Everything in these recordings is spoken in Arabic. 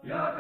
يا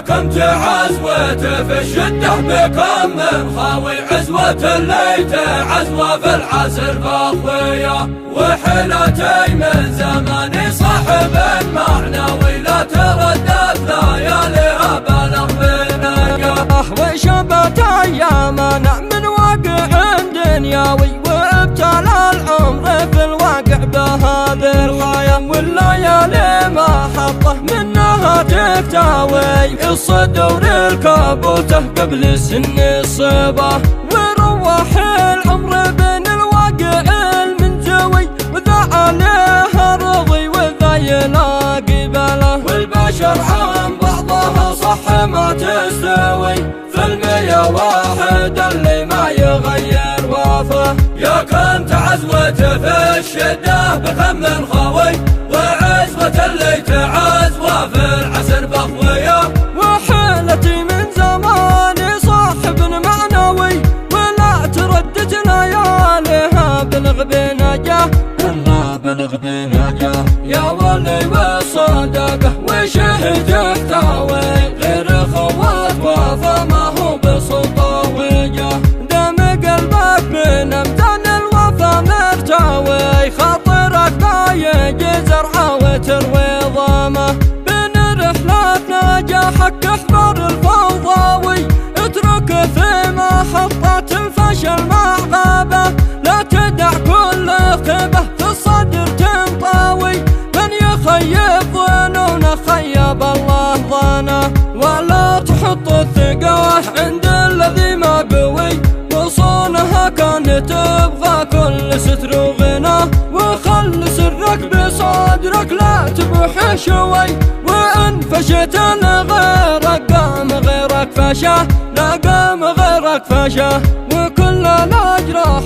كنت عزوته في الشدة بكم من خاوي عزوة الليت عزوة في العسر بخوية وحلتي من زماني صاحب معنوي لا تردد لياليها بلغ بنقا وشبت ايامنا من واقع دنياوي وابتلى العمر في الواقع بهذه الحياة والليالي ما حطه منها تفتاوي الصدور الكابوته قبل سن الصبا وروح العمر بين الواقع المنجوي وذا عليها رضي وذا يلاقي بلا والبشر عن بعضها صح ما تستوي في المية واحد اللي ما يغير وافه يا كنت عزوته في الشدة بكم من خاوي وعزوة اللي تعزوة في العسر بخوية وحالتي من زماني صاحب معنوي ولا تردد لياليها بلغ بنجاه الله بلغ بنجاه يا ولي والصدقة وشهد احتوي غير خوات وفا ما هو بسلطوية دم قلبك من امتن الوفا مرتوي خاطرك بايج زرعه وتروي ضامه بين رحلة نجاحك احذر الفوضاوي اترك في محطة الفشل مع غابه لا تدع كل خيبة في الصدر تنطوي من يخيب ظنونه خيب الله ظنه ولا تحط الثقة عند الذي ما قوي وصونها كانت تبغى كل ستر وغنى وخل سرك بصدرك لا تبوح شوي وان فشت لغيرك قام غيرك فشاه لا قام غيرك فشاه وكل الاجراح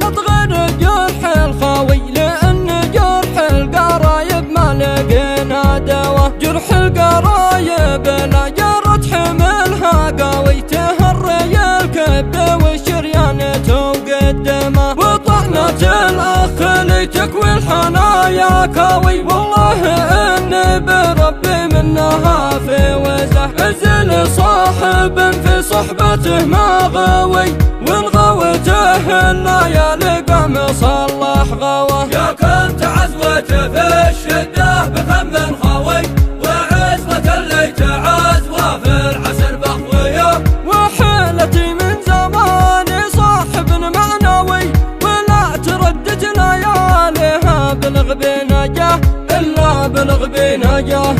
نطغر جرح الخاوي لان جرح القرايب ما لقينا دوا جرح القرايب لا جرت حملها قوي تهري الكب والشريان توقدمه وطعنة الاخ اللي تكوي الحنايا كاوي والله اني بربي منها في وزح عزل صاحب في صحبته ما غوي والغوته الليالي قام صلح غوه يا كنت عزوته في الشدة بكم من خاوي وعزوة اللي تعزوة في العسر بخوية وحالتي من زماني صاحب معنوي ولا تردد لياليها بلغ بنجاه إلا بلغ بنجاه